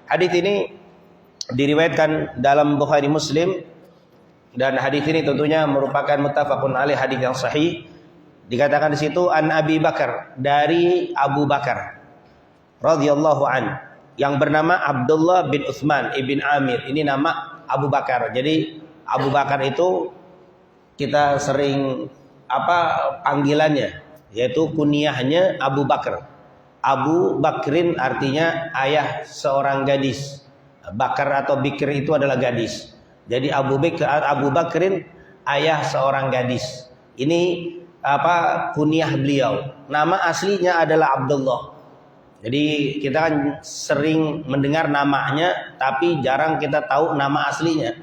Hadis ini diriwayatkan dalam Bukhari Muslim, dan hadis ini tentunya merupakan muttafaqun alaih, hadis yang sahih. Dikatakan di situ an Abi Bakar, dari Abu Bakar radhiyallahu an, yang bernama Abdullah bin Utsman ibn Amir. Ini nama Abu Bakar. Jadi Abu Bakar itu kita sering panggilannya, yaitu kunyahnya Abu Bakar. Abu Bakrin artinya ayah seorang gadis. Bakar atau Bikr itu adalah gadis. Jadi Abu Bakrin ayah seorang gadis. Ini kunyah beliau. Nama aslinya adalah Abdullah. Jadi kita kan sering mendengar namanya, tapi jarang kita tahu nama aslinya.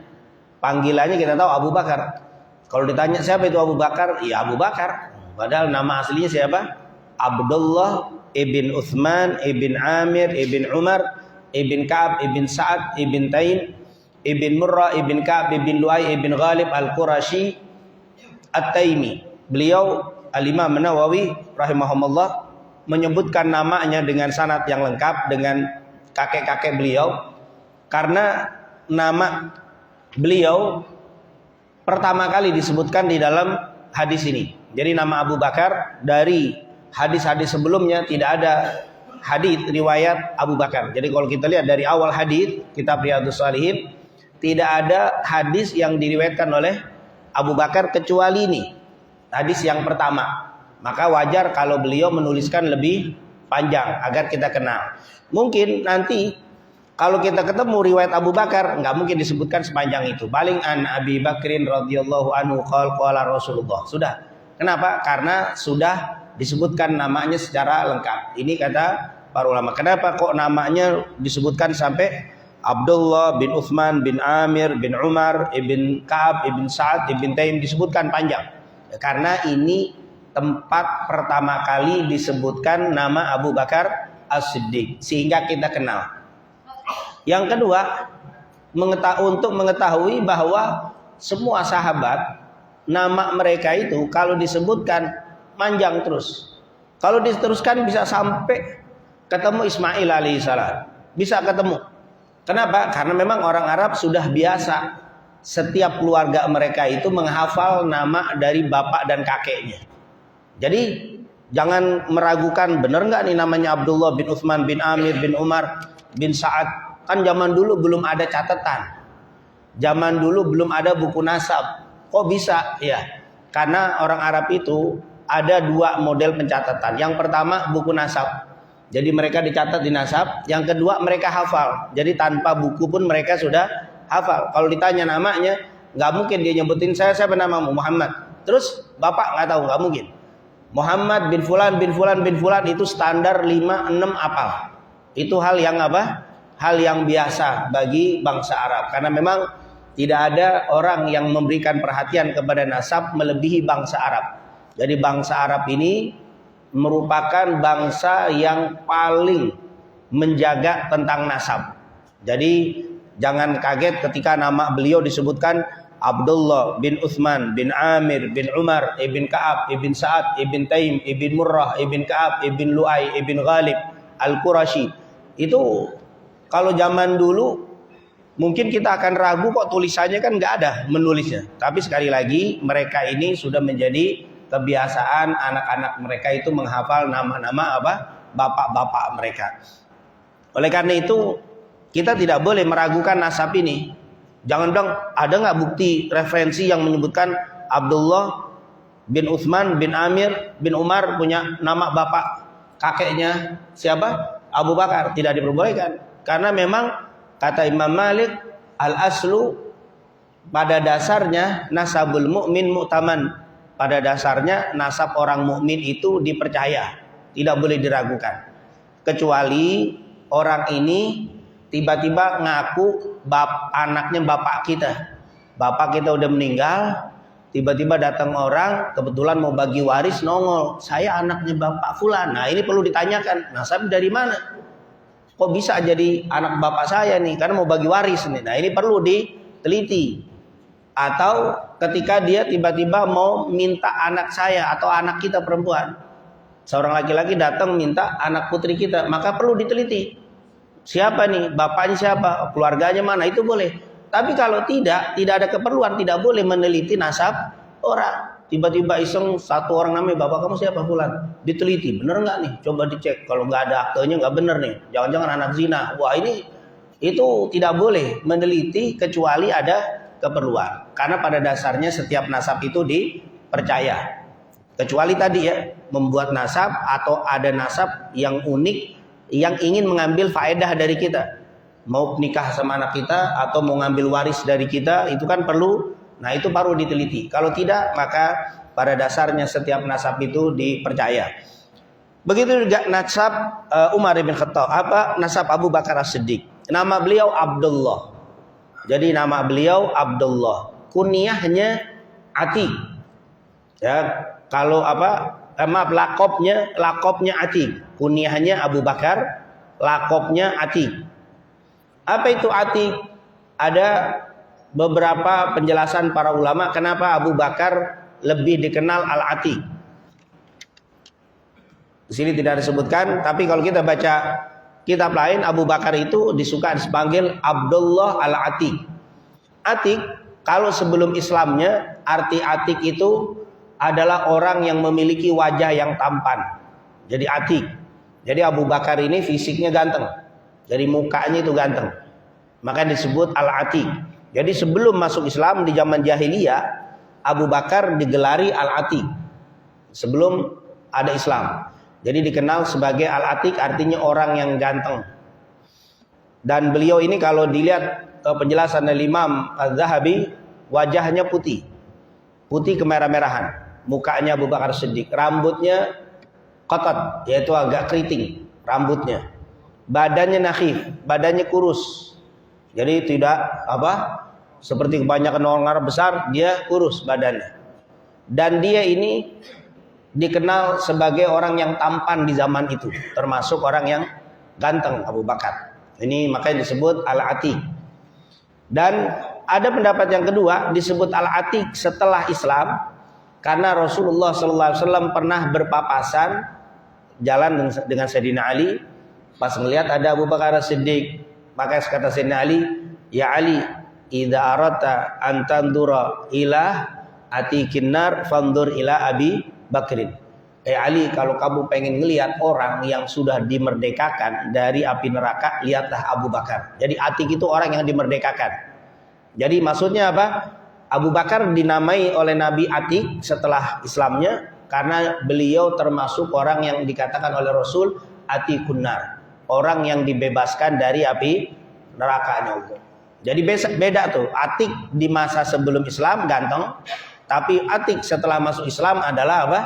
Panggilannya kita tahu Abu Bakar. Kalau ditanya siapa itu Abu Bakar, ya Abu Bakar. Padahal nama aslinya siapa? Abdullah ibn Utsman ibn Amir ibn Umar ibn Ka'ab ibn Sa'ad ibn Taim ibn Murrah ibn Ka'ab ibn Lu'ay ibn Ghalib al-Qurashi at-Taimi. Beliau Al-Imam Nawawi rahimahumullah menyebutkan namanya dengan sanad yang lengkap dengan kakek-kakek beliau, karena nama beliau pertama kali disebutkan di dalam hadis ini. Jadi nama Abu Bakar dari hadis-hadis sebelumnya tidak ada hadis riwayat Abu Bakar. Jadi kalau kita lihat dari awal hadis kitab Riyadhus Shalihin, tidak ada hadis yang diriwayatkan oleh Abu Bakar kecuali ini, hadis yang pertama. Maka wajar kalau beliau menuliskan lebih panjang agar kita kenal. Mungkin nanti kalau kita ketemu riwayat Abu Bakar, nggak mungkin disebutkan sepanjang itu. Paling an Abi Bakrin radhiyallahu anhu qala Rasulullah. Sudah. Kenapa? Karena sudah disebutkan namanya secara lengkap. Ini kata para ulama. Kenapa kok namanya disebutkan sampai Abdullah bin Utsman bin Amir bin Umar ibn Ka'ab ibn Sa'ad ibn Taim, disebutkan panjang. Karena ini tempat pertama kali disebutkan nama Abu Bakar As-Siddiq, sehingga kita kenal. Yang kedua, untuk mengetahui bahwa semua sahabat, nama mereka itu kalau disebutkan panjang terus. Kalau diteruskan bisa sampai ketemu Ismail alaihissalam. Bisa ketemu. Kenapa? Karena memang orang Arab sudah biasa setiap keluarga mereka itu menghafal nama dari bapak dan kakeknya. Jadi jangan meragukan, benar nggak nih namanya Abdullah bin Utsman bin Amir bin Umar bin Sa'ad. Kan zaman dulu belum ada catatan. Zaman dulu belum ada buku nasab. Kok bisa? Ya, karena orang Arab itu ada dua model pencatatan. Yang pertama buku nasab. Jadi mereka dicatat di nasab. Yang kedua mereka hafal. Jadi tanpa buku pun mereka sudah hafal. Kalau ditanya namanya, nggak mungkin dia nyebutin saya namamu Muhammad. Terus bapak nggak tahu, nggak mungkin. Muhammad bin Fulan bin Fulan bin Fulan itu standar 5-6 apal. Itu hal yang hal yang biasa bagi bangsa Arab. Karena memang tidak ada orang yang memberikan perhatian kepada nasab melebihi bangsa Arab. Jadi bangsa Arab ini merupakan bangsa yang paling menjaga tentang nasab. Jadi jangan kaget ketika nama beliau disebutkan Abdullah bin Utsman bin Amir bin Umar ibn Ka'ab ibn Sa'ad ibn Taim ibn Murrah ibn Ka'ab ibn Lu'ay ibn Ghalib al-Qurashi. Itu kalau zaman dulu mungkin kita akan ragu, kok tulisannya kan nggak ada menulisnya. Tapi sekali lagi mereka ini sudah menjadi kebiasaan anak-anak mereka itu menghafal nama-nama bapak-bapak mereka. Oleh karena itu kita tidak boleh meragukan nasab ini. Jangan bilang ada nggak bukti referensi yang menyebutkan Abdullah bin Utsman bin Amir bin Umar punya nama bapak kakeknya siapa? Abu Bakar. Tidak diperbolehkan. Karena memang kata Imam Malik, al-aslu pada dasarnya nasabul mu'min mu'taman. Pada dasarnya nasab orang mukmin itu dipercaya, tidak boleh diragukan. Kecuali orang ini tiba-tiba ngaku anaknya bapak kita. Bapak kita udah meninggal, tiba-tiba datang orang kebetulan mau bagi waris, nongol, saya anaknya bapak fulan. Nah, ini perlu ditanyakan, nasab dari mana? Kok bisa jadi anak bapak saya nih, karena mau bagi waris nih. Nah, ini perlu diteliti. Atau ketika dia tiba-tiba mau minta anak saya atau anak kita perempuan, seorang laki-laki datang minta anak putri kita, maka perlu diteliti. Siapa nih? Bapaknya siapa? Keluarganya mana? Itu boleh. Tapi kalau tidak ada keperluan, tidak boleh meneliti nasab orang. Tiba-tiba iseng satu orang namanya, bapak kamu siapa? Fulan. Diteliti, bener nggak nih? Coba dicek. Kalau nggak ada aktenya nggak bener nih. Jangan-jangan anak zina. Wah ini itu tidak boleh meneliti kecuali ada keperluan. Karena pada dasarnya setiap nasab itu dipercaya. Kecuali tadi ya, membuat nasab atau ada nasab yang unik yang ingin mengambil faedah dari kita. Mau nikah sama anak kita atau mau ngambil waris dari kita, itu kan perlu. Nah itu baru diteliti. Kalau tidak, maka pada dasarnya setiap nasab itu dipercaya. Begitu juga nasab Umar bin Khattab. Apa nasab Abu Bakar As-Siddiq? Nama beliau Abdullah. Jadi nama beliau Abdullah. Kunyahnya Atiq. Ya, kalau maaf, lakopnya Atiq. Kunyahnya Abu Bakar, lakopnya Atiq. Apa itu Atiq? Ada beberapa penjelasan para ulama kenapa Abu Bakar lebih dikenal Al-Atiq. Di sini tidak disebutkan, tapi kalau kita baca kitab lain, Abu Bakar itu disuka dipanggil Abdullah Al-Atiq. Atiq, kalau sebelum Islamnya, arti Atiq itu adalah orang yang memiliki wajah yang tampan. Jadi Atiq. Jadi Abu Bakar ini fisiknya ganteng. Jadi mukanya itu ganteng. Maka disebut Al-Atiq. Jadi sebelum masuk Islam di zaman jahiliyah, Abu Bakar digelari Al-Atiq. Sebelum ada Islam. Jadi dikenal sebagai Al-Atiq, artinya orang yang ganteng. Dan beliau ini kalau dilihat penjelasan dari Imam Az-Zahabi, wajahnya putih. Putih kemerah-merahan. Mukanya Abu Bakar Siddiq. Rambutnya qatat, yaitu agak keriting rambutnya. Badannya nakhif, badannya kurus. Jadi tidak seperti kebanyakan orang Arab besar, dia kurus badannya. Dan dia ini dikenal sebagai orang yang tampan di zaman itu, termasuk orang yang ganteng, Abu Bakar. Ini makanya disebut Al-Atiq. Dan ada pendapat yang kedua, disebut Al-Atiq setelah Islam karena Rasulullah SAW pernah berpapasan jalan dengan Sayyidina Ali. Pas ngelihat ada Abu Bakar Siddiq, maka kata Sayyidina Ali, "Ya Ali, idza arata an tandura ila atiqin nar fandur ila Abi Bakrin." Ali, kalau kamu pengen ngelihat orang yang sudah dimerdekakan dari api neraka, lihatlah Abu Bakar. Jadi Atiq itu orang yang dimerdekakan. Jadi maksudnya apa? Abu Bakar dinamai oleh Nabi Atiq setelah Islamnya karena beliau termasuk orang yang dikatakan oleh Rasul Atiqun nar, orang yang dibebaskan dari api nerakanya Allah. Jadi beda tuh. Atiq di masa sebelum Islam ganteng, tapi Atiq setelah masuk Islam adalah apa?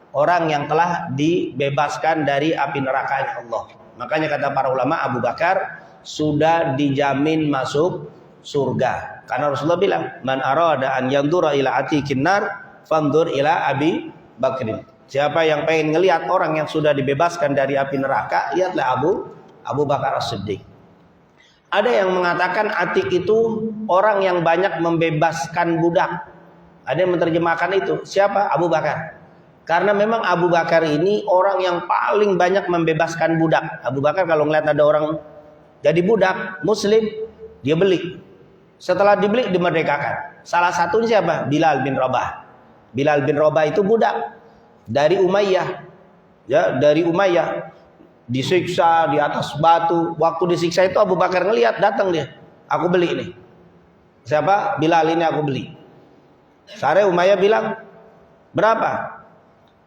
Orang yang telah dibebaskan dari api nerakanya Allah. Makanya kata para ulama, Abu Bakar sudah dijamin masuk surga. Karena Rasulullah bilang, "Man arada an yandura ila atiqin nar, fandur ila Abi Bakrin." Siapa yang pengen ngelihat orang yang sudah dibebaskan dari api neraka, lihatlah Abu Bakar As-Siddiq. Ada yang mengatakan Atiq itu orang yang banyak membebaskan budak. Ada yang menerjemahkan itu. Siapa? Abu Bakar. Karena memang Abu Bakar ini orang yang paling banyak membebaskan budak. Abu Bakar kalau ngeliat ada orang jadi budak muslim, dia beli. Setelah dibeli, dimerdekakan. Salah satunya siapa? Bilal bin Rabah. Bilal bin Rabah itu budak dari Umayyah. Ya, dari Umayyah. Disiksa di atas batu. Waktu disiksa itu Abu Bakar ngeliat, datang dia. Aku beli ini. Siapa? Bilal ini aku beli. Sare Umayyah bilang, "Berapa?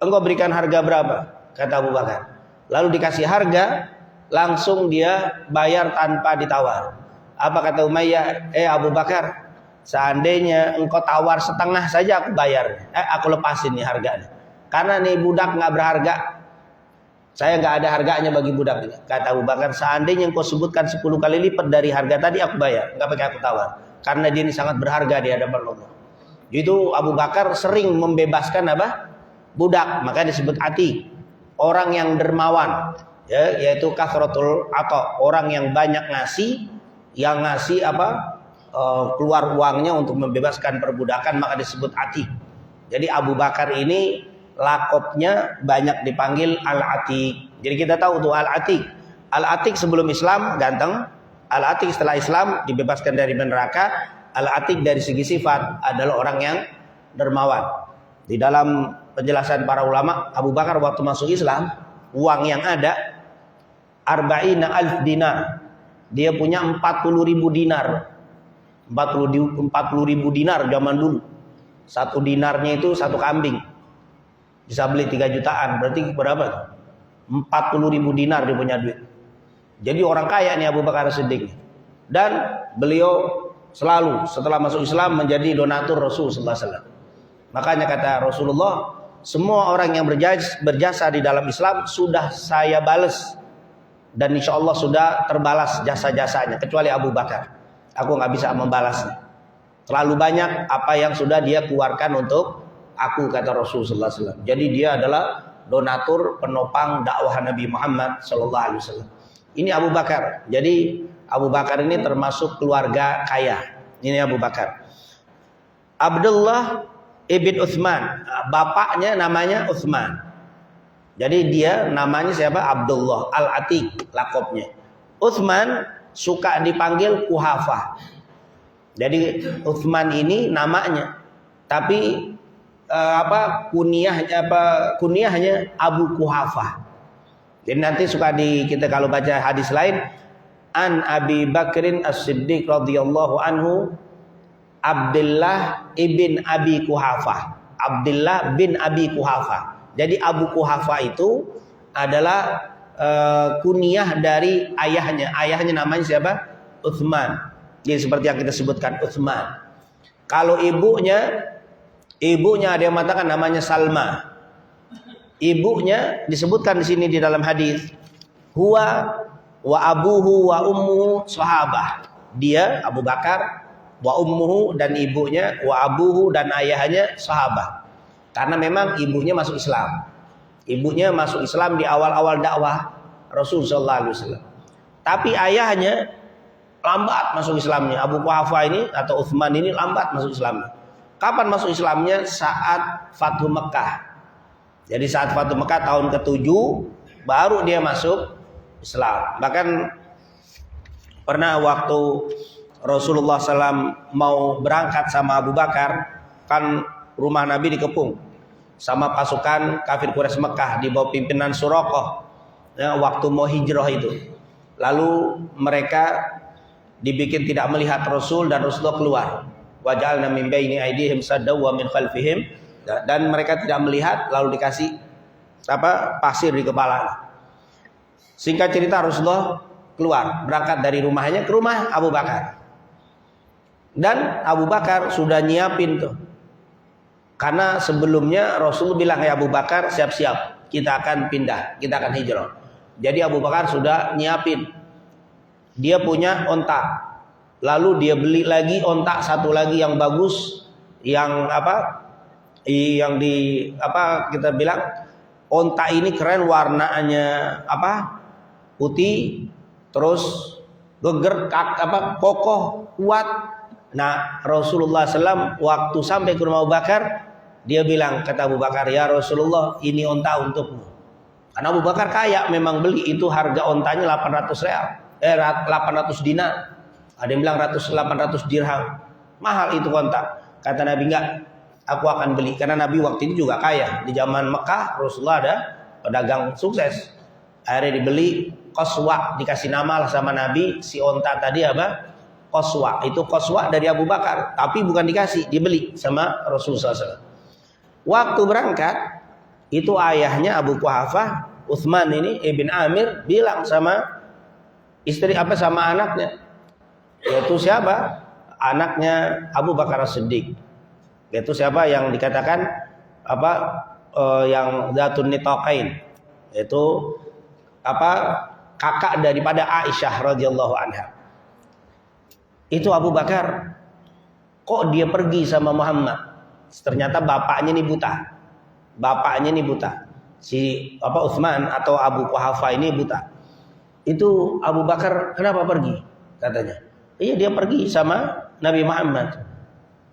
Engkau berikan harga berapa?" Kata Abu Bakar. Lalu dikasih harga, langsung dia bayar tanpa ditawar. Apa kata Umayyah? Abu Bakar, seandainya engkau tawar setengah saja aku bayar. Aku lepasin nih harganya. Karena nih budak nggak berharga. Saya nggak ada harganya bagi budak ini. Kata Abu Bakar, seandainya engkau sebutkan 10 kali lipat dari harga tadi aku bayar. Nggak pakai aku tawar. Karena dia ini sangat berharga di hadapan Allah. Itu Abu Bakar sering membebaskan budak, maka disebut Atiq, orang yang dermawan, ya, yaitu kasratul ata, orang yang banyak ngasih, yang ngasih keluar uangnya untuk membebaskan perbudakan, maka disebut Atiq. Jadi Abu Bakar ini lakopnya banyak dipanggil Al-Atiq. Jadi kita tahu tuh Al-Atiq Al-Atiq sebelum Islam ganteng, Al-Atiq setelah Islam dibebaskan dari neraka. Al-Atiq dari segi sifat adalah orang yang dermawan. Di dalam penjelasan para ulama, Abu Bakar waktu masuk Islam, uang yang ada arba'ina alf dinar. Dia punya 40.000 dinar. 40.000 dinar zaman dulu. Satu dinarnya itu satu kambing. Bisa beli 3 jutaan. Berarti berapa? 40.000 dinar dia punya duit. Jadi orang kaya nih Abu Bakar Siddiq. Dan beliau selalu setelah masuk Islam menjadi donatur Rasul sallallahu alaihi wasallam. Makanya kata Rasulullah, semua orang yang berjasa di dalam Islam sudah saya balas. Dan insya Allah sudah terbalas jasa-jasanya. Kecuali Abu Bakar. Aku nggak bisa membalasnya. Terlalu banyak apa yang sudah dia keluarkan untuk aku, kata Rasul sallallahu alaihi wasallam. Jadi dia adalah donatur penopang dakwah Nabi Muhammad sallallahu alaihi wasallam. Ini Abu Bakar. Jadi Abu Bakar ini termasuk keluarga kaya. Ini Abu Bakar. Abdullah ibn Utsman, bapaknya namanya Utsman. Jadi dia namanya siapa? Abdullah Al-Atiq lakopnya. Utsman suka dipanggil Kuhafah. Jadi Utsman ini namanya, tapi kunyahnya Abu Kuhafah. Jadi nanti suka kita kalau baca hadis lain, an Abi Bakrin As-Siddiq radhiyallahu anhu Abdullah ibn Abi Kuhafah. Abdullah bin Abi Kuhafah. Jadi Abu Kuhafah itu adalah kunyah dari ayahnya. Ayahnya namanya siapa? Utsman. Jadi seperti yang kita sebutkan, Utsman. Kalau ibunya ada yang mengatakan namanya Salma. Ibunya disebutkan di sini di dalam hadis, huwa wa abuhu wa ummuhu sahabah. Dia Abu Bakar, wa ummuhu dan ibunya, wa abuhu dan ayahnya sahabah. Karena memang ibunya masuk Islam. Ibunya masuk Islam di awal-awal dakwah Rasul sallallahu alaihi wasallam. Tapi ayahnya lambat masuk Islamnya. Abu Quhafah ini atau Utsman ini lambat masuk Islamnya. Kapan masuk Islamnya? Saat Fathu Mekah. Jadi saat Fathu Mekah tahun ke-7 baru dia masuk Islam. Bahkan pernah waktu Rasulullah SAW mau berangkat sama Abu Bakar, kan rumah Nabi dikepung sama pasukan kafir Quraisy Mekah di bawah pimpinan Suraqah. Ya, waktu mau hijrah itu. Lalu mereka dibikin tidak melihat Rasul dan Rasulullah keluar. Waja'alna min baini aydihim saddaw wa min khalfihim, dan mereka tidak melihat, lalu dikasih pasir di kepala. Singkat cerita Rasulullah keluar, berangkat dari rumahnya ke rumah Abu Bakar. Dan Abu Bakar sudah nyiapin tuh. Karena sebelumnya Rasul bilang, ya Abu Bakar siap-siap, kita akan pindah, kita akan hijrah. Jadi Abu Bakar sudah nyiapin. Dia punya onta. Lalu dia beli lagi onta satu lagi yang bagus, yang kita bilang onta ini keren, warnanya putih, terus geger, kokoh, kuat. Nah Rasulullah SAW waktu sampai ke rumah Abu Bakar, dia bilang, kata Abu Bakar, ya Rasulullah, ini onta untukmu. Karena Abu Bakar kaya, memang beli itu harga ontanya 800 dinar. Ada yang bilang 800 dirham. Mahal itu onta. Kata Nabi, enggak, aku akan beli. Karena Nabi waktu itu juga kaya. Di zaman Mekah Rasulullah ada pedagang sukses. Akhirnya dibeli Qaswa, dikasih nama lah sama Nabi si onta tadi Qaswa. Itu Qaswa dari Abu Bakar, tapi bukan dikasih, dibeli sama Rasulullah SAW. Waktu berangkat itu ayahnya Abu Quhafah, Utsman ini Ibn Amir, bilang sama istri sama anaknya, yaitu siapa? Anaknya Abu Bakar As-Siddiq. Yaitu siapa yang dikatakan yang Dzatun Nitaqain, yaitu kakak daripada Aisyah radhiyallahu anha. Itu Abu Bakar, kok dia pergi sama Muhammad? Ternyata bapaknya ini buta. Bapaknya ini buta. Si Utsman atau Abu Quhafah ini buta. Itu Abu Bakar kenapa pergi? Katanya. Iya, dia pergi sama Nabi Muhammad.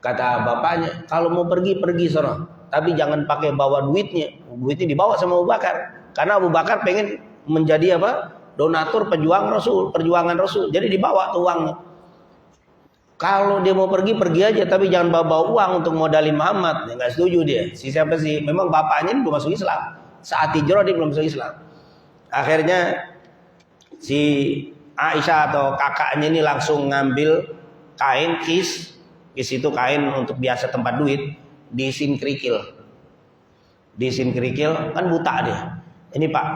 Kata bapaknya, kalau mau pergi sono, tapi jangan pakai bawa duitnya. Duitnya dibawa sama Abu Bakar. Karena Abu Bakar pengen menjadi donatur perjuangan Rasul. Jadi dibawa tuh uangnya. Kalau dia mau pergi aja, tapi jangan bawa uang untuk modalin Muhammad. Ya, nggak setuju dia. Siapa sih? Memang bapaknya belum masuk Islam. Saat hijrah dia belum masuk Islam. Akhirnya si Aisyah atau kakaknya ini langsung ngambil kain kis itu kain untuk biasa tempat duit, diisiin kerikil kan buta dia. Ini Pak,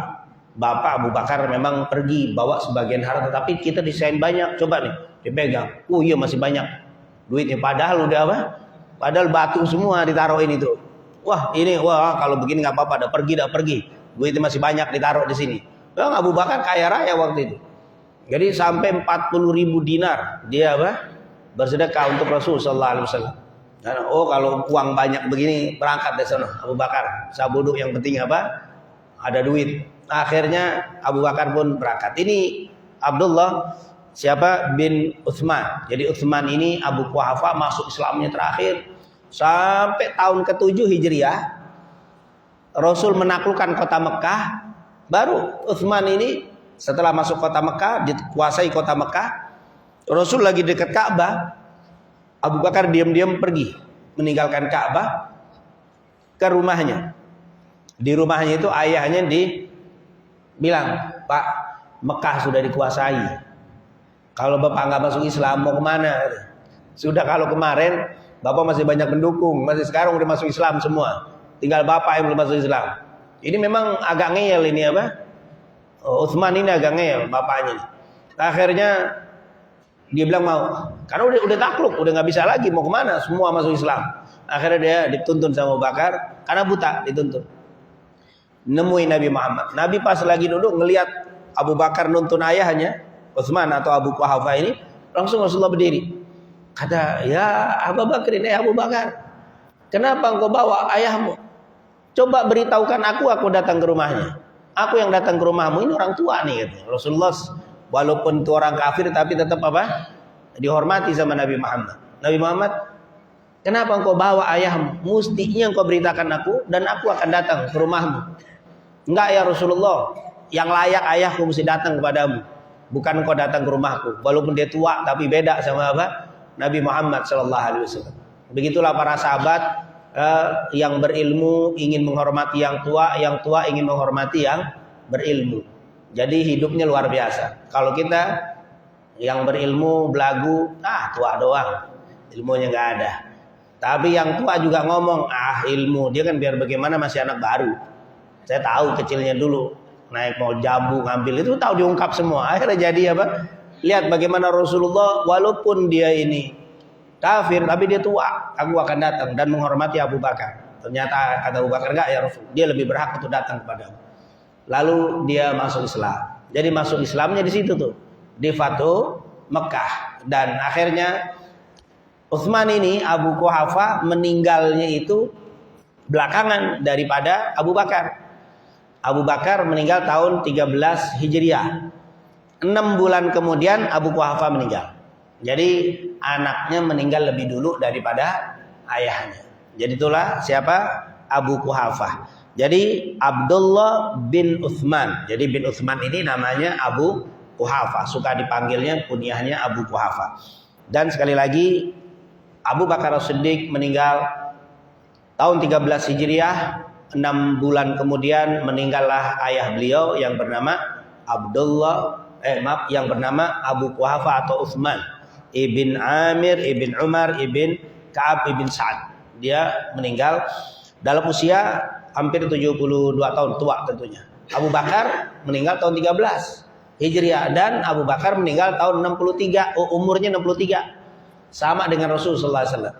Bapak Abu Bakar memang pergi bawa sebagian harta, tapi kita desain banyak, coba nih dipegang. Oh iya masih banyak duitnya, padahal udah apa? Padahal batu semua ditaruhin itu. Wah kalau begini nggak apa-apa, dah pergi. Duitnya masih banyak ditaruh di sini. Bang Abu Bakar kaya raya waktu itu. Jadi sampai 40.000 dinar dia bersedekah untuk Rasul sallallahu alaihi wasallam. Oh kalau uang banyak begini berangkat dari sana Abu Bakar. Sabuduk yang penting ada duit. Akhirnya Abu Bakar pun berangkat. Ini Abdullah bin Utsman. Jadi Utsman ini Abu Quhafa masuk Islamnya terakhir sampai tahun ke-7 Hijriah. Rasul menaklukkan kota Mekah. Baru Utsman ini setelah masuk kota Mekah, dikuasai kota Mekah, Rasul lagi dekat Ka'bah. Abu Bakar diam-diam pergi meninggalkan Ka'bah ke rumahnya. Di rumahnya itu ayahnya bilang, Pak, Mekah sudah dikuasai. Kalau Bapak nggak masuk Islam mau kemana? Sudah kalau kemarin Bapak masih banyak pendukung, masih sekarang udah masuk Islam semua. Tinggal Bapak yang belum masuk Islam. Ini memang agak ngeyel ini Utsman ini agak ngeyel bapaknya. Akhirnya dia bilang mau, karena udah takluk, udah nggak bisa lagi, mau kemana? Semua masuk Islam. Akhirnya dia dituntun sama Abu Bakar karena buta, dituntun. Nemuin Nabi Muhammad. Nabi pas lagi duduk ngelihat Abu Bakar nuntun ayahnya, Utsman atau Abu Quhafa ini, langsung Rasulullah berdiri. Kata, ya Abu Bakar ini Abu Bakar, kenapa engkau bawa ayahmu? Coba beritahukan aku datang ke rumahnya. Aku yang datang ke rumahmu, ini orang tua nih. Gitu. Rasulullah walaupun itu orang kafir tapi tetap dihormati sama Nabi Muhammad. Nabi Muhammad, kenapa engkau bawa ayahmu? Mestinya engkau beritakan aku dan aku akan datang ke rumahmu. Enggak ya Rasulullah, yang layak ayahku mesti datang kepadamu, bukan engkau datang ke rumahku. Walaupun dia tua tapi beda sama Nabi Muhammad sallallahu alaihi wasallam. Begitulah para sahabat yang berilmu ingin menghormati yang tua ingin menghormati yang berilmu. Jadi hidupnya luar biasa. Kalau kita yang berilmu belagu, tua doang, ilmunya nggak ada. Tapi yang tua juga ngomong, ilmu, dia kan biar bagaimana masih anak baru. Saya tahu kecilnya dulu naik mau jambu ngambil itu tahu diungkap semua. Akhirnya jadi lihat bagaimana Rasulullah walaupun dia ini kafir tapi dia tua, aku akan datang dan menghormati Abu Bakar. Ternyata kata Abu Bakar, enggak ya Rasul, dia lebih berhak untuk datang kepadamu. Lalu dia masuk Islam. Jadi masuk Islamnya di situ tuh, di Fatu Mekah. Dan akhirnya Utsman ini Abu Quhafa meninggalnya itu belakangan daripada Abu Bakar. Abu Bakar meninggal tahun 13 Hijriah. 6 bulan kemudian Abu Quhafa meninggal. Jadi anaknya meninggal lebih dulu daripada ayahnya. Jadi itulah siapa? Abu Quhafa. Jadi Abdullah bin Utsman. Jadi bin Utsman ini namanya Abu Quhafa. Suka dipanggilnya kunyahnya Abu Quhafa. Dan sekali lagi Abu Bakar As-Siddiq meninggal tahun 13 Hijriah. 6 bulan kemudian meninggallah ayah beliau yang bernama yang bernama Abu Quhafa atau Utsman ibn Amir, ibn Umar, ibn Ka'ab, ibn Sa'ad. Dia meninggal dalam usia hampir 72 tahun, tua tentunya. Abu Bakar meninggal tahun 13 Hijriah dan Abu Bakar meninggal tahun 63, umurnya 63. Sama dengan Rasulullah SAW.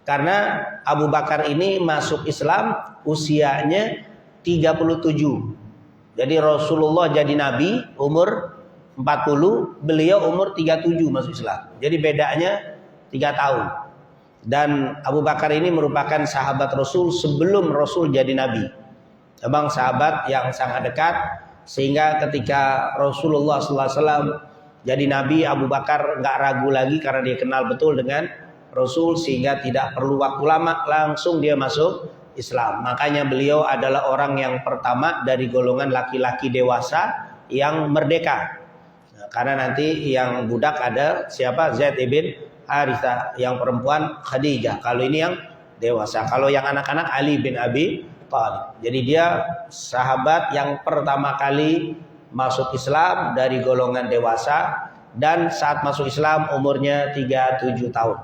Karena Abu Bakar ini masuk Islam usianya 37. Jadi Rasulullah jadi nabi umur 40, beliau umur 37 masuk Islam. Jadi bedanya 3 tahun. Dan Abu Bakar ini merupakan sahabat Rasul sebelum Rasul jadi nabi. Memang sahabat yang sangat dekat sehingga ketika Rasulullah SAW jadi nabi, Abu Bakar nggak ragu lagi karena dia kenal betul dengan Rasul sehingga tidak perlu waktu lama langsung dia masuk Islam. Makanya beliau adalah orang yang pertama dari golongan laki-laki dewasa yang merdeka. Nah, karena nanti yang budak ada siapa? Zaid ibn Harithah, yang perempuan Khadijah. Kalau ini yang dewasa. Kalau yang anak-anak Ali bin Abi Thalib. Jadi dia sahabat yang pertama kali masuk Islam dari golongan dewasa, dan saat masuk Islam umurnya 37 tahun.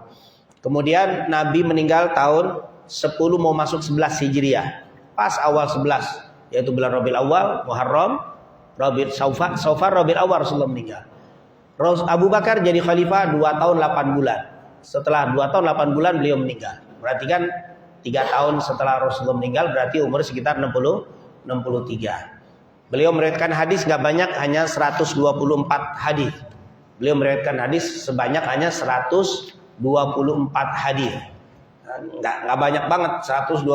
Kemudian Nabi meninggal tahun 10 mau masuk 11 Hijriah. Pas awal 11, yaitu bulan Rabiul Awal, Muharram, Rabiul Safar, Rabiul Awal Rasulullah meninggal. Abu Bakar jadi khalifah 2 tahun 8 bulan. Setelah 2 tahun 8 bulan beliau meninggal. Berarti kan 3 tahun setelah Rasulullah meninggal, berarti umur sekitar 63. Beliau meriwayatkan hadis gak banyak, hanya 124 hadis. Beliau meriwayatkan hadis sebanyak hanya 124 hadis. Nggak banyak banget, 124.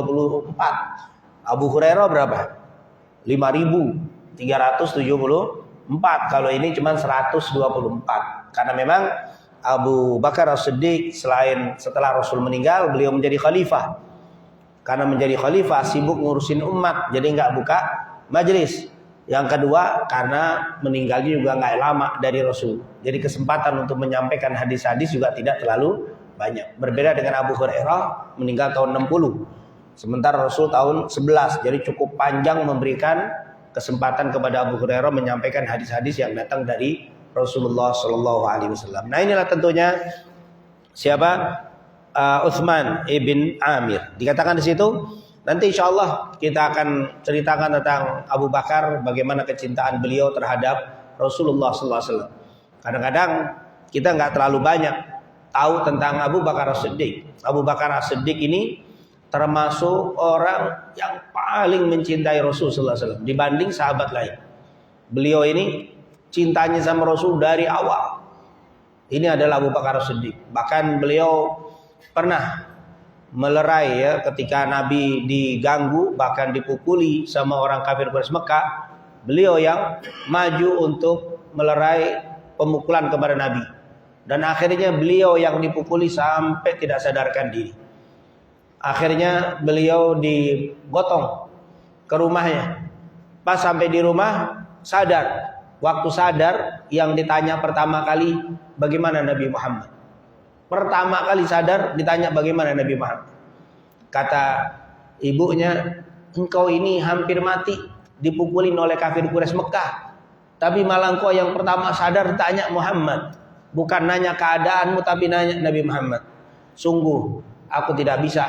Abu Hurairah berapa? 5.374. Kalau ini cuma 124. Karena memang Abu Bakar As-Siddiq selain setelah Rasul meninggal, beliau menjadi khalifah. Karena menjadi khalifah sibuk ngurusin umat, jadi nggak buka majelis. Yang kedua, karena meninggalnya juga nggak lama dari Rasul. Jadi kesempatan untuk menyampaikan hadis-hadis juga tidak terlalu banyak. Berbeda dengan Abu Hurairah, meninggal tahun 60. Sementara Rasul tahun 11. Jadi cukup panjang memberikan kesempatan kepada Abu Hurairah menyampaikan hadis-hadis yang datang dari Rasulullah SAW. Nah, inilah tentunya siapa? Utsman ibn Amir. Dikatakan di situ, nanti insya Allah kita akan ceritakan tentang Abu Bakar, bagaimana kecintaan beliau terhadap Rasulullah SAW. Kadang-kadang kita nggak terlalu banyak tahu tentang Abu Bakar As-Siddiq. Abu Bakar As-Siddiq ini termasuk orang yang paling mencintai Rasulullah SAW dibanding sahabat lain. Beliau ini cintanya sama Rasul dari awal. Ini adalah Abu Bakar As-Siddiq. Bahkan beliau pernah melerai ya, ketika Nabi diganggu bahkan dipukuli sama orang kafir Quraisy Mekah, beliau yang maju untuk melerai pemukulan kepada Nabi, dan akhirnya beliau yang dipukuli sampai tidak sadarkan diri. Akhirnya beliau digotong ke rumahnya. Pas sampai di rumah sadar. Waktu sadar, yang ditanya pertama kali, bagaimana Nabi Muhammad? Pertama kali sadar ditanya bagaimana Nabi Muhammad. Kata ibunya, engkau ini hampir mati dipukulin oleh kafir Quraisy Mekah, tapi malah engkau yang pertama sadar tanya Muhammad. Bukan nanya keadaanmu, tapi nanya Nabi Muhammad. Sungguh aku tidak bisa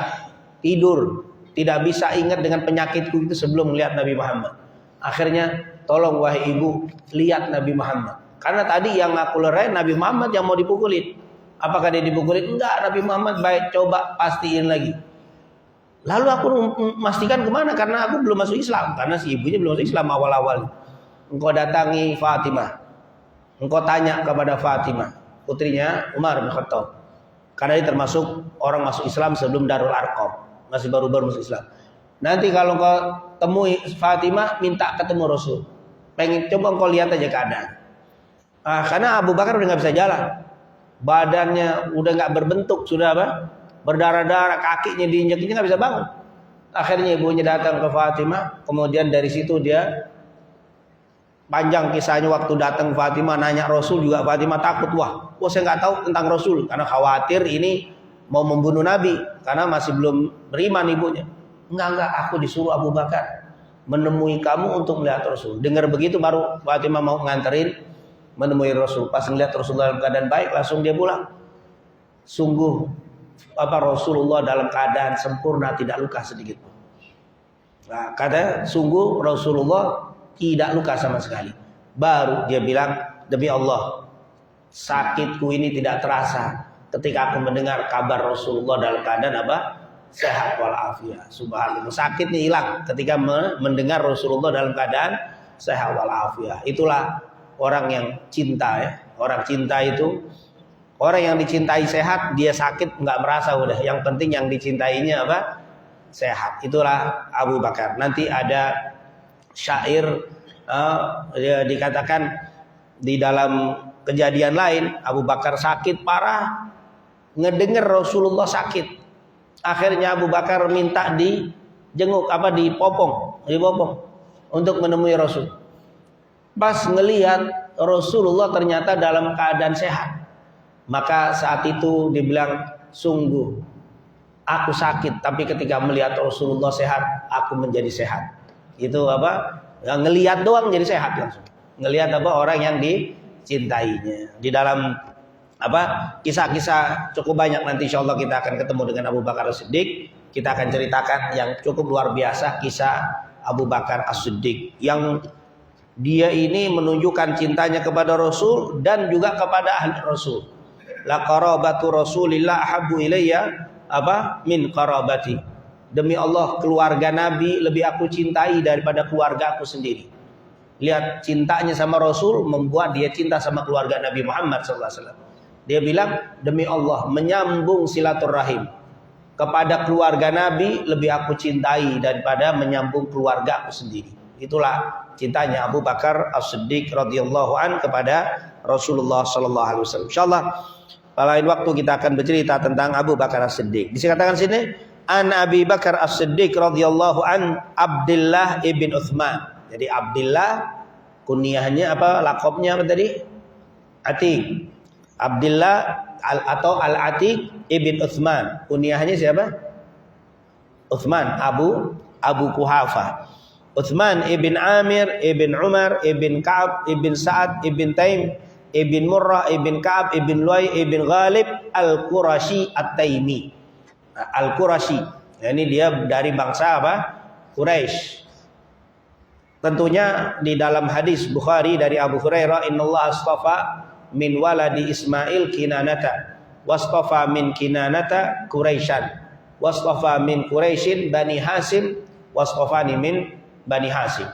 tidur, tidak bisa ingat dengan penyakitku itu sebelum melihat Nabi Muhammad. Akhirnya, tolong wahai ibu, lihat Nabi Muhammad. Karena tadi yang aku lerai Nabi Muhammad yang mau dipukulin. Apakah dia dipukulin? Enggak, Nabi Muhammad. Baik, coba pastiin lagi. Lalu aku memastikan kemana? Karena aku belum masuk Islam. Karena si ibunya belum masuk Islam awal-awal. Engkau datangi Fatimah. Engkau tanya kepada Fatimah, putrinya Umar bin Khattab. Karena dia termasuk orang masuk Islam sebelum Darul Arqam. Masih baru-baru masuk Islam. Nanti kalau engkau temui Fatimah, minta ketemu Rasul. Pengen coba engkau lihat aja keadaan. Karena Abu Bakar udah nggak bisa jalan. Badannya udah nggak berbentuk, sudah apa? Berdarah-darah, kakinya diinjak-injak nggak bisa bangun. Akhirnya ibunya datang ke Fatimah, kemudian dari situ dia panjang kisahnya. Waktu datang Fatimah nanya Rasul juga, Fatimah takut, wah saya nggak tahu tentang Rasul, karena khawatir ini mau membunuh Nabi, karena masih belum beriman ibunya. Enggak, aku disuruh Abu Bakar menemui kamu untuk melihat Rasul. Dengar begitu baru Fatimah mau nganterin menemui Rasul. Pas melihat Rasulullah dalam keadaan baik, langsung dia pulang. Sungguh Rasulullah dalam keadaan sempurna, tidak luka sedikit pun. Nah, kata sungguh Rasulullah tidak luka sama sekali. Baru dia bilang, demi Allah, sakitku ini tidak terasa ketika aku mendengar kabar Rasulullah dalam keadaan apa? Sehat walafiat. Subhanallah. Sakitnya hilang ketika mendengar Rasulullah dalam keadaan sehat walafiat. Itulah orang yang cinta ya. Orang cinta itu, orang yang dicintai sehat, dia sakit nggak merasa udah. Yang penting yang dicintainya apa? Sehat. Itulah Abu Bakar. Nanti ada syair dikatakan di dalam kejadian lain, Abu Bakar sakit parah, ngedenger Rasulullah sakit. Akhirnya Abu Bakar minta dijenguk, dipopong untuk menemui Rasul. pas ngelihat Rasulullah ternyata dalam keadaan sehat. Maka saat itu dibilang, sungguh aku sakit, tapi ketika melihat Rasulullah sehat, aku menjadi sehat. Itu apa? Ngelihat doang jadi sehat langsung. Ngelihat apa? Orang yang dicintainya. Di dalam apa? Kisah-kisah cukup banyak, nanti insyaallah kita akan ketemu dengan Abu Bakar As-Siddiq. Kita akan ceritakan yang cukup luar biasa kisah Abu Bakar As-Siddiq yang dia ini menunjukkan cintanya kepada Rasul dan juga kepada ahli Rasul. La qarabatu Rasulillah ahabbu ilayya apa min qarabati. Demi Allah, keluarga Nabi lebih aku cintai daripada keluarga aku sendiri. Lihat cintanya sama Rasul membuat dia cinta sama keluarga Nabi Muhammad SAW. Dia bilang, demi Allah, menyambung silaturahim kepada keluarga Nabi lebih aku cintai daripada menyambung keluarga aku sendiri. Itulah cintanya Abu Bakar As-Siddiq radhiyallahu an kepada Rasulullah sallallahu alaihi wasallam. Insyaallah pada lain waktu kita akan bercerita tentang Abu Bakar As-Siddiq. Dikatakan sini, an Abi Bakar As-Siddiq radhiyallahu an Abdullah ibn Utsman. Jadi Abdullah kunyahnya apa? Lakopnya apa tadi? Atiq. Abdullah atau Al-Atiq ibn Utsman. Kunyahnya siapa? Utsman, Abu Quhafah. Utsman ibn Amir ibn Umar ibn Ka'ab ibn Sa'ad ibn Taim ibn Murrah ibn Ka'ab ibn Luay ibn Ghalib Al-Qurashi At-Taimi. Al-Qurashi. Ini dia dari bangsa apa? Quraisy. Tentunya di dalam hadis Bukhari dari Abu Hurairah, innallaha astafa min waladi Ismail Kinanata wastafa min Kinanata Quraisyan wastafa min Quraisyin Bani Hasim wastafani min Bani Hasim.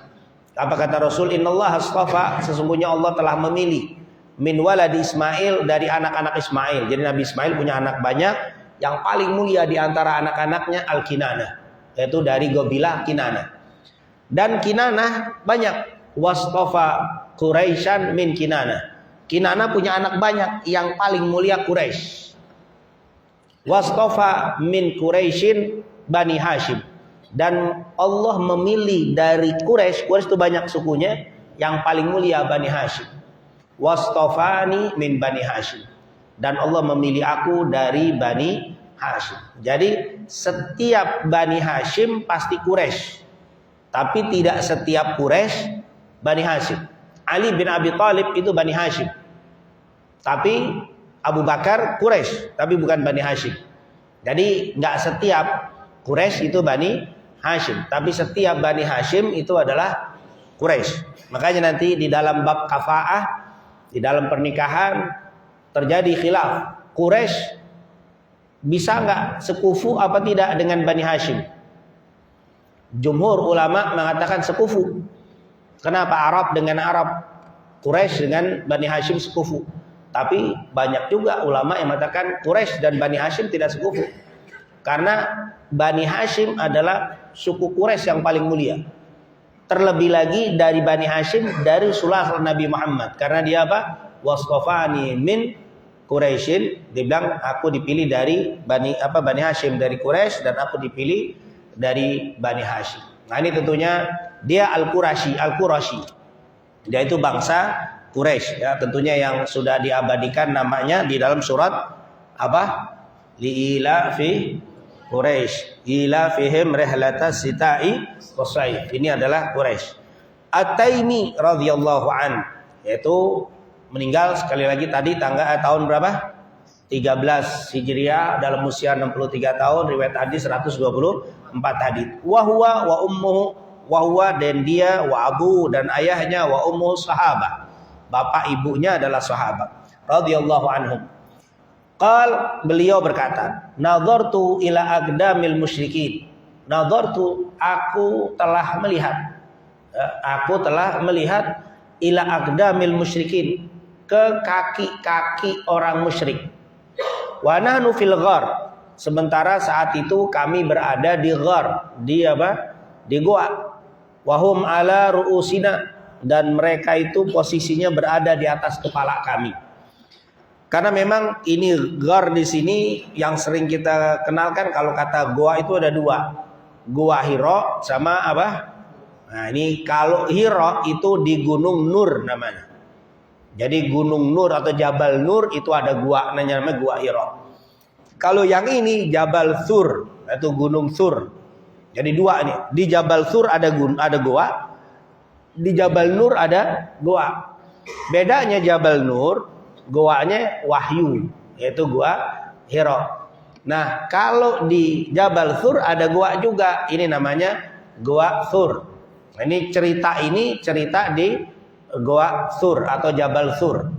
Apa kata Rasul? Innallaha astafa, sesungguhnya Allah telah memilih min waladi Ismail, dari anak-anak Ismail. Jadi Nabi Ismail punya anak banyak, yang paling mulia di antara anak-anaknya Al-Kinanah, yaitu dari Gobilah Kinanah. Dan Kinanah banyak, wastafa Quraisyan min Kinanah. Kinanah punya anak banyak, yang paling mulia Quraisy. Wastafa min Quraisyin Bani Hashim. Dan Allah memilih dari Quraisy itu banyak sukunya, yang paling mulia Bani Hashim. Wastafani min Bani Hashim. Dan Allah memilih aku dari Bani Hashim. Jadi setiap Bani Hashim pasti Quraisy, tapi tidak setiap Quraisy Bani Hashim. Ali bin Abi Thalib itu Bani Hashim, tapi Abu Bakar Quraisy, tapi bukan Bani Hashim. Jadi nggak setiap Quraisy itu Bani Hashim, tapi setiap Bani Hashim itu adalah Quraisy. Makanya nanti di dalam bab kafaah, di dalam pernikahan terjadi khilaf. Quraisy bisa nggak sekufu apa tidak dengan Bani Hashim? Jumhur ulama mengatakan sekufu. Kenapa? Arab dengan Arab, Quraisy dengan Bani Hashim sekufu. Tapi banyak juga ulama yang mengatakan Quraisy dan Bani Hashim tidak sekufu. Karena Bani Hashim adalah suku Quraisy yang paling mulia. Terlebih lagi dari Bani Hashim, dari sullah Nabi Muhammad. Karena dia apa? Wastafani min Quraisyin. Dia bilang aku dipilih dari Bani Hashim, dari Quraisy, dan aku dipilih dari Bani Hashim. Nah ini tentunya dia Al-Qurashi. Dia itu bangsa Quraisy, ya, tentunya yang sudah diabadikan namanya di dalam surat apa? Liila fi Quraisy, ila fihim rihlatas sita'i wasayf. Ini adalah Quraisy. At-Taimi radhiyallahu an, yaitu meninggal sekali lagi tadi tahun berapa? 13 Hijriah, dalam usia 63 tahun, riwayat hadis 124 hadis. Wa huwa wa ummuhu, wa huwa dan dia, wa abu dan ayahnya, wa ummuhu sahabat. Bapak ibunya adalah sahabat radhiyallahu anhum. Qal, beliau berkata, nadhartu ila aqdamil musyrikin. Nadhartu, aku telah melihat ila aqdamil musyrikin, ke kaki-kaki orang musyrik. Wa nahnu fil ghar, sementara saat itu kami berada di ghar, di apa? Di goa. Wa hum ala ruusina, dan mereka itu posisinya berada di atas kepala kami. Karena memang ini ghar di sini yang sering kita kenalkan, kalau kata goa itu ada dua. Goa Hira sama apa? Nah ini kalau Hira itu di Gunung Nur namanya. Jadi Gunung Nur atau Jabal Nur itu ada gua namanya gua Hira. Kalau yang ini Jabal Sur, itu Gunung Sur. Jadi dua nih. Di Jabal Sur ada gua, di Jabal Nur ada gua. Bedanya Jabal Nur, goanya Wahyu, yaitu gua Hira. Nah, kalau di Jabal Sur ada gua juga, ini namanya Gua Sur. Nah, ini cerita di Gua Sur atau Jabal Sur.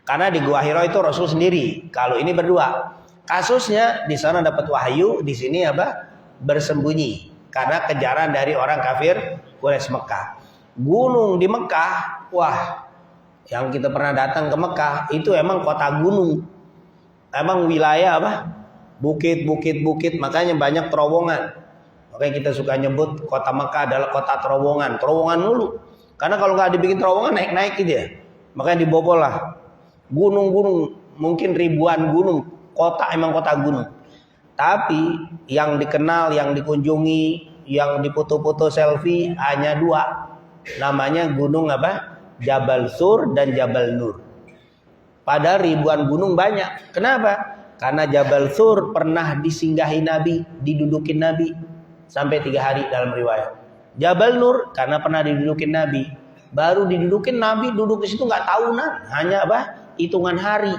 Karena di Gua Hira itu Rasul sendiri, kalau ini berdua. Kasusnya di sana dapat wahyu, di sini apa? Bersembunyi karena kejaran dari orang kafir Quraisy Mekah. Gunung di Mekah, wah, yang kita pernah datang ke Mekah itu emang kota gunung. Emang wilayah apa? Bukit, makanya banyak terowongan. Makanya kita suka nyebut kota Mekah adalah kota terowongan mulu. Karena kalau nggak dibikin terowongan naik gitu ya. Makanya dibobol lah. Gunung-gunung, mungkin ribuan gunung. Kota emang kota gunung. Tapi yang dikenal, yang dikunjungi, yang dipoto-foto selfie hanya dua. Namanya gunung apa? Jabal Sur dan Jabal Nur. Padahal ribuan gunung banyak. Kenapa? Karena Jabal Sur pernah disinggahi Nabi, didudukin Nabi sampai 3 hari dalam riwayat. Jabal Nur karena pernah didudukin Nabi, baru didudukin Nabi duduk di situ nggak tahunan, hanya apa? Hitungan hari.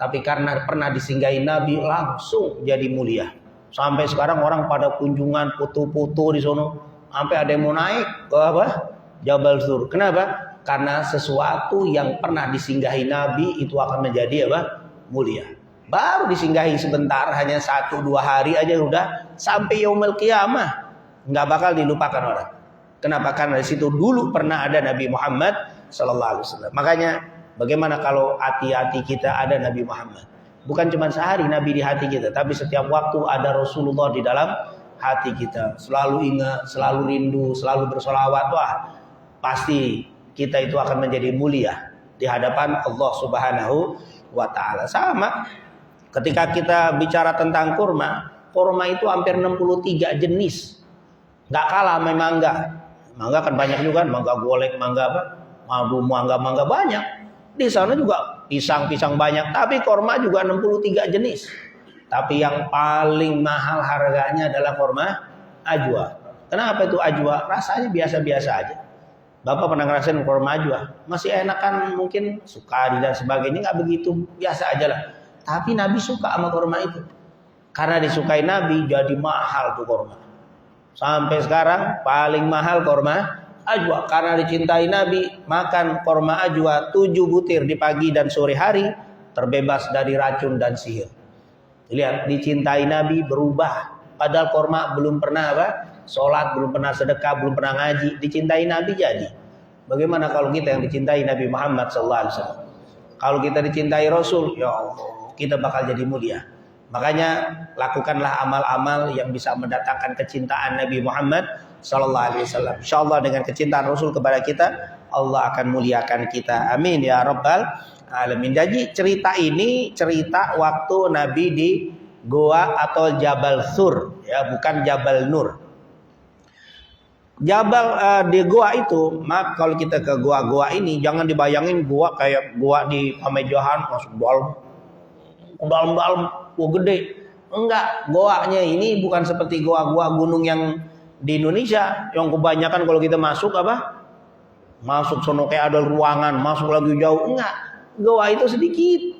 Tapi karena pernah disinggahi Nabi langsung jadi mulia. Sampai sekarang orang pada kunjungan foto-foto di sono, sampai ada yang mau naik ke apa? Jabal Sur. Kenapa? Karena sesuatu yang pernah disinggahi Nabi itu akan menjadi apa? Mulia. Baru disinggahi sebentar, hanya 1-2 hari aja udah sampai yaumul qiyamah. Nggak bakal dilupakan orang. Kenapa? Karena di situ dulu pernah ada Nabi Muhammad sallallahu alaihi wasallam. Makanya bagaimana kalau hati-hati kita ada Nabi Muhammad? Bukan cuma sehari Nabi di hati kita, tapi setiap waktu ada Rasulullah di dalam hati kita. Selalu ingat, selalu rindu, selalu bersolawat. Wah, pasti kita itu akan menjadi mulia di hadapan Allah Subhanahu wa taala. Sama ketika kita bicara tentang kurma itu hampir 63 jenis. Nggak kalah sama mangga. Mangga kan banyak juga, mangga golek, mangga apa? Mangga banyak. Di sana juga pisang banyak, tapi kurma juga 63 jenis. Tapi yang paling mahal harganya adalah kurma ajwa. Kenapa itu ajwa? Rasanya biasa-biasa aja. Bapak pernah ngerasain kurma ajwa? Masih enak kan, mungkin sukari dan sebagainya, nggak begitu, biasa aja lah. Tapi Nabi suka sama kurma itu. Karena disukai Nabi, jadi mahal tuh kurma. Sampai sekarang paling mahal kurma ajwa. Karena dicintai Nabi, makan kurma ajwa 7 butir di pagi dan sore hari, terbebas dari racun dan sihir. Lihat, dicintai Nabi berubah. Padahal kurma belum pernah apa? Sholat, belum pernah sedekah, belum pernah ngaji. Dicintai Nabi jadi. Bagaimana kalau kita yang dicintai Nabi Muhammad SAW? Kalau kita dicintai Rasul, ya Allah, kita bakal jadi mulia. Makanya lakukanlah amal-amal yang bisa mendatangkan kecintaan Nabi Muhammad SAW. InsyaAllah dengan kecintaan Rasul kepada kita, Allah akan muliakan kita. Amin ya Rabbal Alamin. Jadi cerita ini cerita waktu Nabi di Goa atau Jabal Sur, ya, bukan Jabal Nur. Jabal di Goa itu, maaf kalau kita ke goa-goa ini, jangan dibayangin goa kayak goa di Pamejohan, masuk dalam gede. Enggak, goanya ini bukan seperti goa-goa gunung yang di Indonesia, yang kebanyakan kalau kita masuk apa? Masuk sono kayak ada ruangan, masuk lagi jauh. Enggak, goa itu sedikit.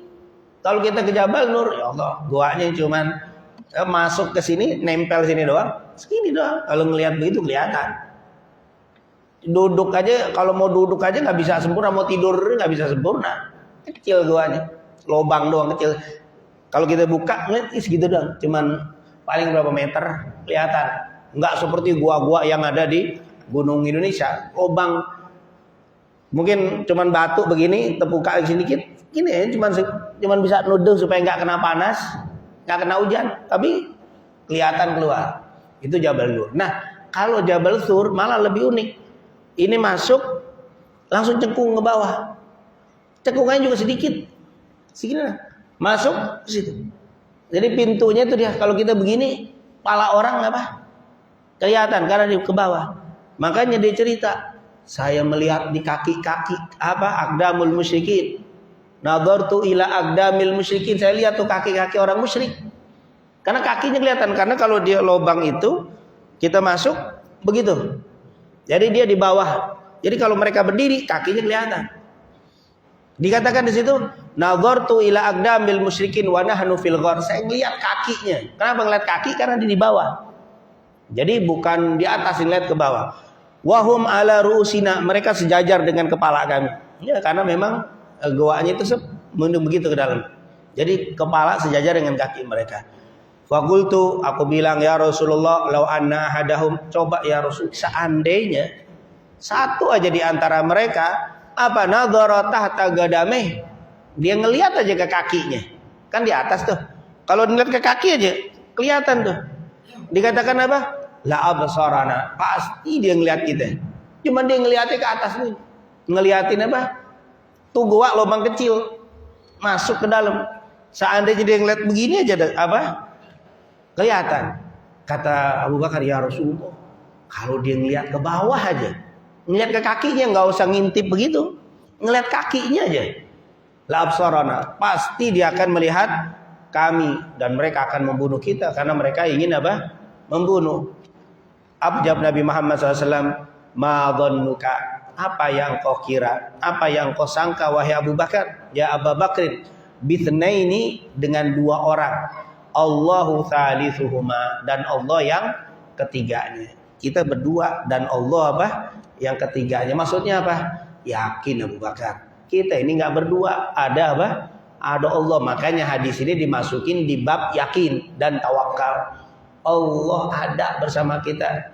Kalau kita ke Jabal Nur, ya Allah, goanya cuman masuk ke sini, nempel sini doang, segini doang. Kalau ngelihat begitu kelihatan. Duduk aja, kalau mau duduk aja nggak bisa sempurna, mau tidur nggak bisa sempurna. Kecil goanya, lobang doang kecil. Kalau kita buka, ngeliat segitu doang, cuman paling berapa meter kelihatan. Nggak seperti gua-gua yang ada di gunung Indonesia, lobang. Mungkin cuman batu begini, terbuka sedikit, gini ya, cuman bisa nuduh supaya nggak kena panas, nggak kena hujan, tapi kelihatan keluar. Itu Jabal Nur. Nah, kalau Jabal Sur malah lebih unik. Ini masuk langsung cengkung ke bawah. Cengkungannya juga sedikit. Segini lah. Masuk ke situ. Jadi pintunya itu dia, kalau kita begini, kepala orang apa? Kelihatan karena di ke bawah. Makanya dia cerita, saya melihat di kaki-kaki aqdamul musyrikin. Nadhartu ila aqdamil musyrikin. Saya lihat tuh kaki-kaki orang musyrik. Karena kakinya kelihatan. Karena kalau dia lubang itu kita masuk begitu. Jadi dia di bawah. Jadi kalau mereka berdiri kakinya kelihatan. Dikatakan di situ, nadhartu ila aqdamil musyrikin wa nahnu fil ghar. Saya lihat kakinya. Kenapa ngeliat kaki? Karena dia di bawah. Jadi bukan di atas, ngeliat ke bawah. Wahum ala ru'usina, mereka sejajar dengan kepala kami. Ya, karena memang goanya itu begitu ke dalam. Jadi kepala sejajar dengan kaki mereka. Fakultu, aku bilang, ya Rasulullah, lau anna ahadahum, coba ya Rasul, seandainya satu aja di antara mereka nadhara tahta gadameh, dia ngelihat aja ke kakinya, kan di atas tuh. Kalau ngeliat ke kaki aja kelihatan tuh. Dikatakan apa? La absarana, pasti dia ngelihat kita. Cuman dia ngelihatnya ke atas nih. Ngeliatin apa? Tuh gua lubang kecil masuk ke dalam. Seandainya dia ngeliat begini aja kelihatan. Kata Abu Bakar, ya Rasulullah, kalau dia ngelihat ke bawah aja, ngelihat ke kakinya, nggak usah ngintip begitu, ngelihat kakinya aja. La absarana, pasti dia akan melihat kami dan mereka akan membunuh kita karena mereka ingin apa? Membunuh. Abjab Nabi Muhammad SAW, ma dhannuka, apa yang kau kira, apa yang kau sangka wahai Abu Bakar, ya Abu Bakrin, bithnaini, dengan dua orang, Allahu thalithuhuma, dan Allah yang ketiganya. Kita berdua dan Allah apa? Yang ketiganya. Maksudnya apa? Yakin Abu Bakar, kita ini nggak berdua, ada apa? Ada Allah. Makanya hadis ini dimasukin di bab yakin dan tawakal. Allah ada bersama kita,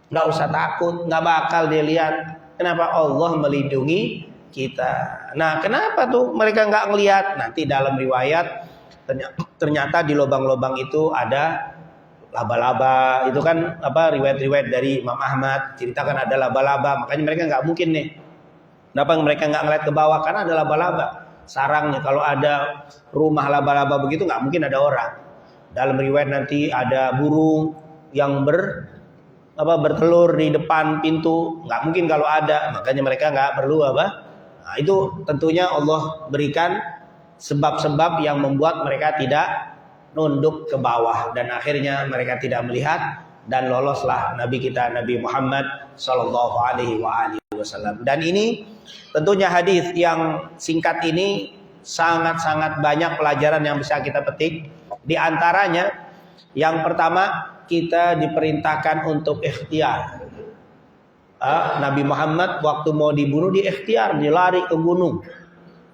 nggak usah takut, nggak bakal dilihat. Kenapa? Allah melindungi kita. Nah, kenapa tuh mereka nggak ngelihat? Nanti dalam riwayat ternyata di lubang-lubang itu ada laba-laba. Itu kan riwayat-riwayat dari Imam Ahmad ceritakan ada laba-laba. Makanya mereka nggak mungkin nih. Kenapa mereka nggak ngeliat ke bawah? Karena ada laba-laba sarangnya. Kalau ada rumah laba-laba begitu nggak mungkin ada orang. Dalam riwayat nanti ada burung yang bertelur di depan pintu, nggak mungkin kalau ada. Makanya mereka nggak perlu Nah, itu tentunya Allah berikan sebab-sebab yang membuat mereka tidak nunduk ke bawah dan akhirnya mereka tidak melihat dan loloslah Nabi kita Nabi Muhammad sallallahu alaihi wasallam. Dan ini tentunya hadis yang singkat ini sangat-sangat banyak pelajaran yang bisa kita petik. Di antaranya yang pertama, kita diperintahkan untuk ikhtiar. Nabi Muhammad waktu mau dibunuh di ikhtiar, dia lari ke gunung,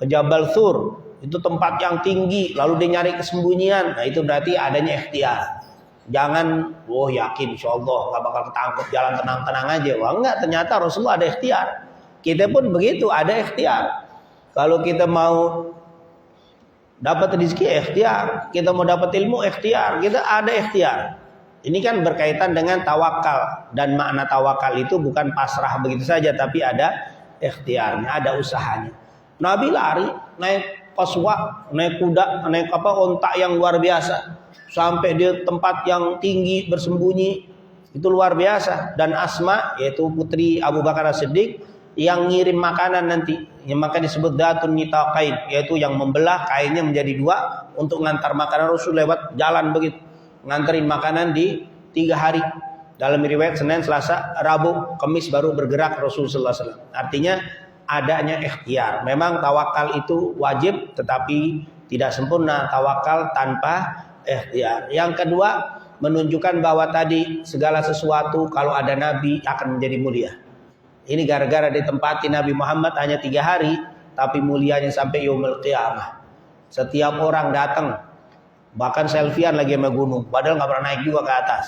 ke Jabal Thur. Itu tempat yang tinggi, lalu dia nyari kesembunyian. Nah, itu berarti adanya ikhtiar. Jangan, yakin insyaallah gak bakal ketangkep, jalan tenang-tenang aja. Wah, enggak, ternyata Rasulullah ada ikhtiar. Kita pun begitu, ada ikhtiar. Kalau kita mau dapat rezeki, ikhtiar. Kita mau dapat ilmu, ikhtiar. Kita ada ikhtiar. Ini kan berkaitan dengan tawakal. Dan makna tawakal itu bukan pasrah begitu saja, tapi ada ikhtiarnya, ada usahanya. Nabi lari, naik qaswa, naik kuda, naik onta yang luar biasa, sampai di tempat yang tinggi bersembunyi, itu luar biasa. Dan Asma, yaitu putri Abu Bakar As-Siddiq, yang ngirim makanan nanti, yang maka disebut datun nitaqain, yaitu yang membelah kainnya menjadi dua untuk ngantar makanan Rasul lewat jalan begitu, nganterin makanan di 3 hari. Dalam riwayat Senin, Selasa, Rabu, Kamis baru bergerak Rasulullah SAW. Artinya adanya ikhtiar. Memang tawakal itu wajib, tetapi tidak sempurna tawakal tanpa ikhtiar. Yang kedua, menunjukkan bahwa tadi segala sesuatu kalau ada Nabi akan menjadi mulia. Ini gara-gara ditempati Nabi Muhammad hanya 3 hari, tapi mulianya sampai yaumul qiyamah. Setiap orang datang, bahkan selfiean lagi sama gunung, padahal nggak pernah naik juga ke atas.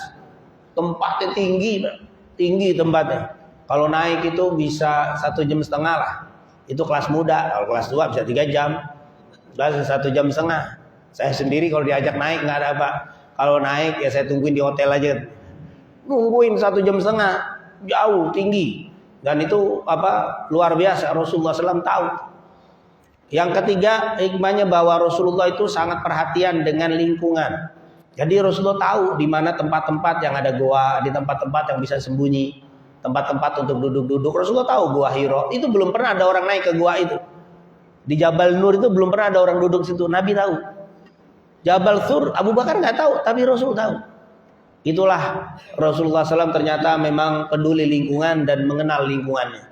Tempatnya tinggi tempatnya. Kalau naik itu bisa 1,5 jam lah. Itu kelas muda. Kalau kelas 2 bisa 3 jam. Kelas 1,5 jam. Saya sendiri kalau diajak naik nggak ada apa. Kalau naik ya saya tungguin di hotel aja. Nungguin 1,5 jam. Jauh, tinggi. Dan itu luar biasa. Rasulullah SAW tahu. Yang ketiga, hikmahnya bahwa Rasulullah itu sangat perhatian dengan lingkungan. Jadi Rasulullah tahu di mana tempat-tempat yang ada goa, di tempat-tempat yang bisa sembunyi. tempat-tempat untuk duduk-duduk. Rasulullah tahu Gua Hira. Itu belum pernah ada orang naik ke gua itu. Di Jabal Nur itu belum pernah ada orang duduk situ. Nabi tahu. Jabal Thur, Abu Bakar nggak tahu, tapi Rasul tahu. Itulah Rasulullah SAW ternyata memang peduli lingkungan dan mengenal lingkungannya.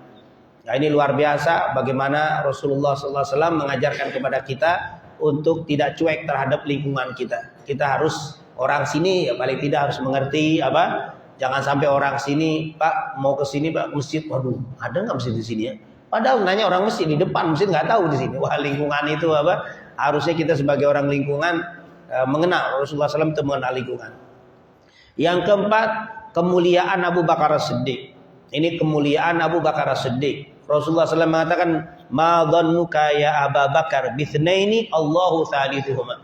Nah, ini luar biasa bagaimana Rasulullah SAW mengajarkan kepada kita untuk tidak cuek terhadap lingkungan kita. Kita harus orang sini ya paling tidak harus mengerti apa. Jangan sampai orang sini, Pak mau ke sini Pak masjid, waduh ada nggak masjid di sini ya? Padahal nanya orang masjid di depan masjid nggak tahu di sini. Wah lingkungan itu apa? Harusnya kita sebagai orang lingkungan mengenal. Rasulullah SAW itu mengenal lingkungan. Yang keempat, kemuliaan Abu Bakar As-Siddiq. Ini kemuliaan Abu Bakar As-Siddiq. Rasulullah SAW mengatakan, "Ma dhannuka ya Abu Bakar bithnaini Allahu thalithuhuma."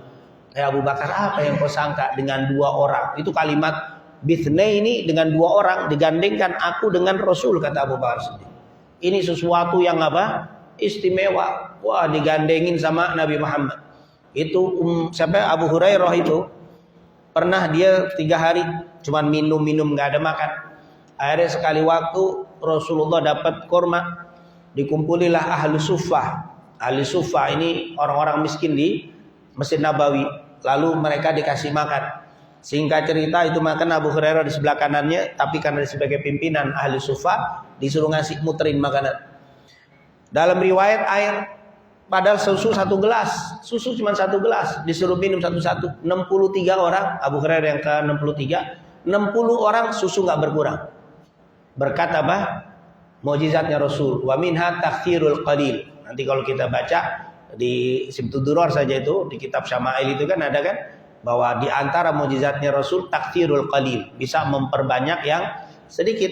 Abu Bakar, apa yang kau sangka dengan dua orang? Itu kalimat bithnaini, dengan dua orang, digandengkan aku dengan Rasul, kata Abu Bakar As-Siddiq. Ini sesuatu yang apa? Istimewa. Wah, digandengin sama Nabi Muhammad. Itu siapa Abu Hurairah itu pernah dia 3 hari cuman minum nggak ada makan. Akhirnya sekali waktu Rasulullah dapat kurma, dikumpulilah ahli suffah. Ahli suffah ini orang-orang miskin di Masjid Nabawi. Lalu mereka dikasih makan. Singkat cerita itu makan Abu Hurairah di sebelah kanannya, tapi karena sebagai pimpinan ahli suffah disuruh ngasih muterin makanan. Dalam riwayat air, padahal susu 1 gelas, susu cuma 1 gelas, disuruh minum satu-satu. 63 orang, Abu Hurairah yang ke 63, 60 orang susu nggak berkurang. Berkat apa? Mukjizatnya Rasul. Wa minha takthirul qalil. Nanti kalau kita baca di Sibtud Duror saja itu, di kitab Syama'il itu kan ada kan, bahwa di antara mukjizatnya Rasul takthirul qalil, bisa memperbanyak yang sedikit.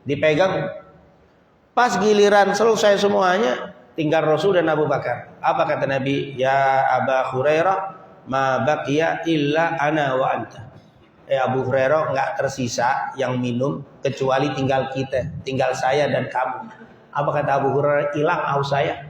Dipegang, pas giliran selesai semuanya, tinggal Rasul dan Abu Bakar. Apa kata Nabi? Ya Abu Hurairah, ma baqiya illa ana wa anta. Abu Hurairah nggak tersisa yang minum kecuali tinggal kita, tinggal saya dan kamu. Apa kata Abu Hurairah? Hilang haus saya.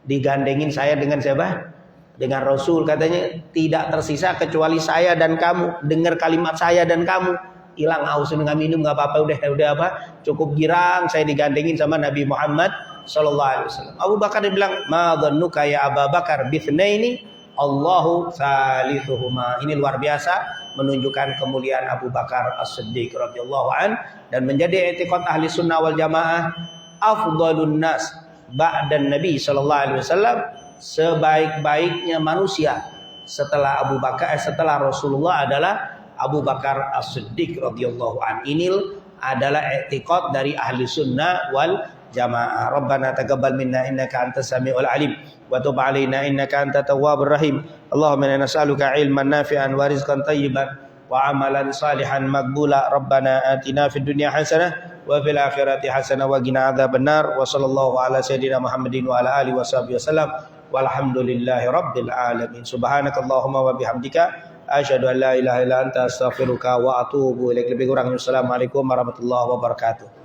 Digandengin saya dengan siapa? Dengan Rasul, katanya tidak tersisa kecuali saya dan kamu. Dengar kalimat saya dan kamu, hilang haus, nggak minum nggak apa-apa, udah apa? Cukup girang saya digandengin sama Nabi Muhammad sallallahu alaihi wasallam. Abu Bakar dibilang, "Ma dhannuka ya Abu Bakar bithnaini Allahu thalithuhuma." Ini luar biasa menunjukkan kemuliaan Abu Bakar As-Siddiq radhiyallahu an, dan menjadi i'tiqad ahli sunnah wal jamaah, afdhalun nas ba'dan Nabi sallallahu alaihi wasallam, sebaik-baiknya manusia setelah Abu Bakar setelah Rasulullah adalah Abu Bakar As-Siddiq radhiyallahu an. Ini adalah i'tiqad dari ahli sunnah wal jamaah. Rabbana taqabbal minna innaka antas samiul alim wa tub alaina innaka antat tawwabur rahim. Allahumma inna nas'aluka ilman nafi'an wa rizqan thayyiban wa amalan salihan maqbula. Rabbana atina fid dunya hasanah wa fil akhirati hasanah wa qina adzabannar. Wa sallallahu ala sayidina Muhammadin wa ala alihi washabbihi wasallam. Walhamdulillahi rabbil alamin. Subhanakallahumma wa bihamdika asyhadu an la ilaha illa anta astaghfiruka wa atubu ilaik. Lebih kurangnya assalamualaikum warahmatullahi wabarakatuh.